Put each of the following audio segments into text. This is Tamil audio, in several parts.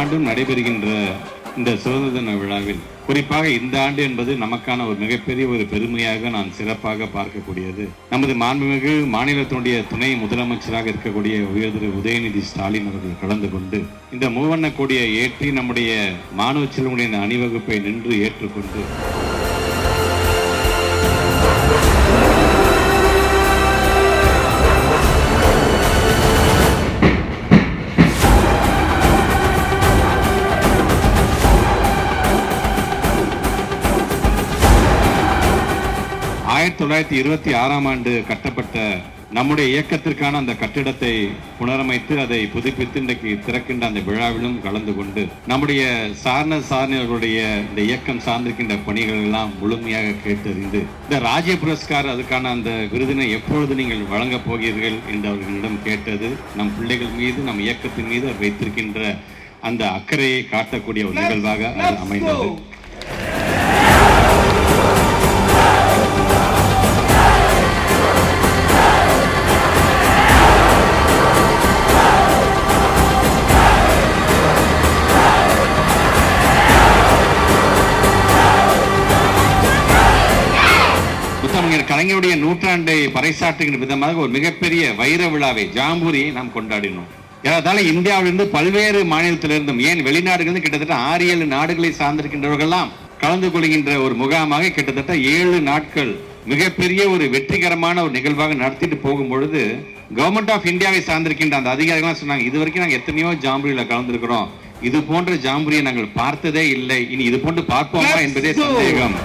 ஆண்டும் நடைபெறுகின்ற இந்த சுதந்திர தின விழாவில் குறிப்பாக இந்த ஆண்டு என்பது நமக்கான ஒரு மிகப்பெரிய ஒரு பெருமையாக நான் சிறப்பாக பார்க்கக்கூடியது. நமது மாண்புமிகு மாநிலத்தினுடைய துணை முதலமைச்சராக இருக்கக்கூடிய உயர் திரு உதயநிதி ஸ்டாலின் அவர்கள் கலந்து கொண்டு இந்த மூவண்ண கொடியை ஏற்றி நம்முடைய மாணவ செல்வனுடைய அணிவகுப்பை நின்று ஏற்றுக்கொண்டு 1926ஆம் ஆண்டு கட்டப்பட்ட நம்முடைய இயக்கத்திற்கான அந்த கட்டிடத்தை புனரமைத்து அதை புதுப்பித்து இன்றைக்கு திறக்கின்ற அந்த விழாவிலும் கலந்து கொண்டு நம்முடைய சார்ந்தவர்களுடைய இந்த இயக்கம் சார்ந்திருக்கின்ற பணிகள் எல்லாம் முழுமையாக கேட்டறிந்து இந்த ராஜ்ய புரஸ்கார் அதுக்கான அந்த விருதினை எப்பொழுது நீங்கள் வழங்கப் போகிறீர்கள் என்று அவர்களிடம் கேட்டது நம் பிள்ளைகள் மீது நம் இயக்கத்தின் மீது வைத்திருக்கின்ற அந்த அக்கறையை காட்டக்கூடிய ஒரு நிகழ்வாக அது அமைந்தது. கலைஞருடைய நூற்றாண்டை பறைசாற்றுகின்ற விதமாக ஒரு மிகப்பெரிய வைர விழாவை ஜாம்பூரியை நாம் கொண்டாடினோம். ஏதால இந்தியாவிலிருந்து பல்வேறு மாநிலத்திலிருந்தும் ஏன் வெளிநாடுகளிலிருந்து கிட்டத்தட்ட 6-7 நாடுகளை சார்ந்திருக்கின்றவர்கள்லாம் கலந்து கொள்கின்ற ஒரு முகாமாக கிட்டத்தட்ட 7 நாட்கள் மிகப்பெரிய ஒரு வெற்றிகரமான ஒரு நிகழ்வாக நடத்திட்டு போகும் பொழுது கவர்மெண்ட் ஆஃப் இந்தியாவை சார்ந்திருக்கின்ற அந்த அதிகாரிகள் சொன்னாங்க, இது வரைக்கும் நாங்கள் எத்தனையோ ஜாம்பூரியில கலந்துருக்கிறோம், இது போன்ற ஜாம்பூரியை நாங்கள் பார்த்ததே இல்லை, இனி இது போன்று பார்ப்போமா என்பதே சந்தேகம்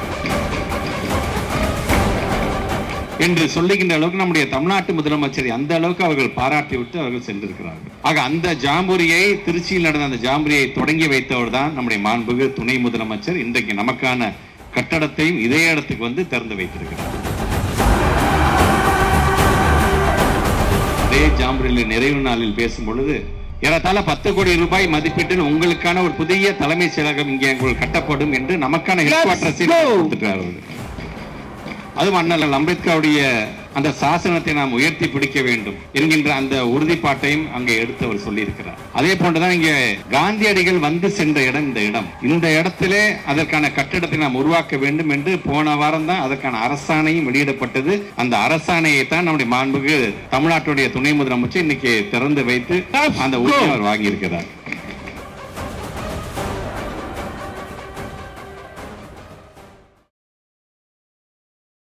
என்று சொல்லுகின்ற அளவுக்கு நம்முடைய தமிழ்நாட்டு முதலமைச்சரை அந்த அளவுக்கு அவர்கள் பாராட்டி விட்டு அவர்கள் சென்றிருக்கிறார்கள். ஆக அந்த ஜாம்பூரியை திருச்சியில் நடந்த அந்த ஜாம்பூரியை தொடங்கி வைத்தவர் தான் நம்முடைய மாண்புமிகு துணை முதலமைச்சர். இன்றைக்கு நமக்கான கட்டடத்தையும் இதே இடத்துக்கு வந்து திறந்து வைத்திருக்கிறார். அதே ஜாம்பூரியில் நிறைவு நாளில் பேசும் பொழுது ஏறத்தாழ 10 கோடி ரூபாய் மதிப்பீட்டில் உங்களுக்கான ஒரு புதிய தலைமைச் செயலகம் இங்கே உங்களுக்கு கட்டப்படும் என்று நமக்கான ஹெட் குவார்டர்ஸை கொடுத்துட்டார். அதுவும் அண்ணல் அம்பேத்கருடைய அந்த சாசனத்தை நாம் உயர்த்தி பிடிக்க வேண்டும் என்கின்ற அந்த உறுதிப்பாட்டையும் அங்கே எடுத்து அவர் சொல்லியிருக்கிறார். அதே போன்றுதான் இங்கே காந்தியடிகள் வந்து சென்ற இடம் இந்த இடத்திலே அதற்கான கட்டிடத்தை நாம் உருவாக்க வேண்டும் என்று போன வாரம் தான் அதற்கான அரசாணையும் வெளியிடப்பட்டது. அந்த அரசாணையை தான் நம்முடைய மாண்புமிகு தமிழ்நாட்டுடைய துணை முதலமைச்சர் இன்னைக்கு திறந்து வைத்து அந்த உரிமை அவர் வாங்கியிருக்கிறார்.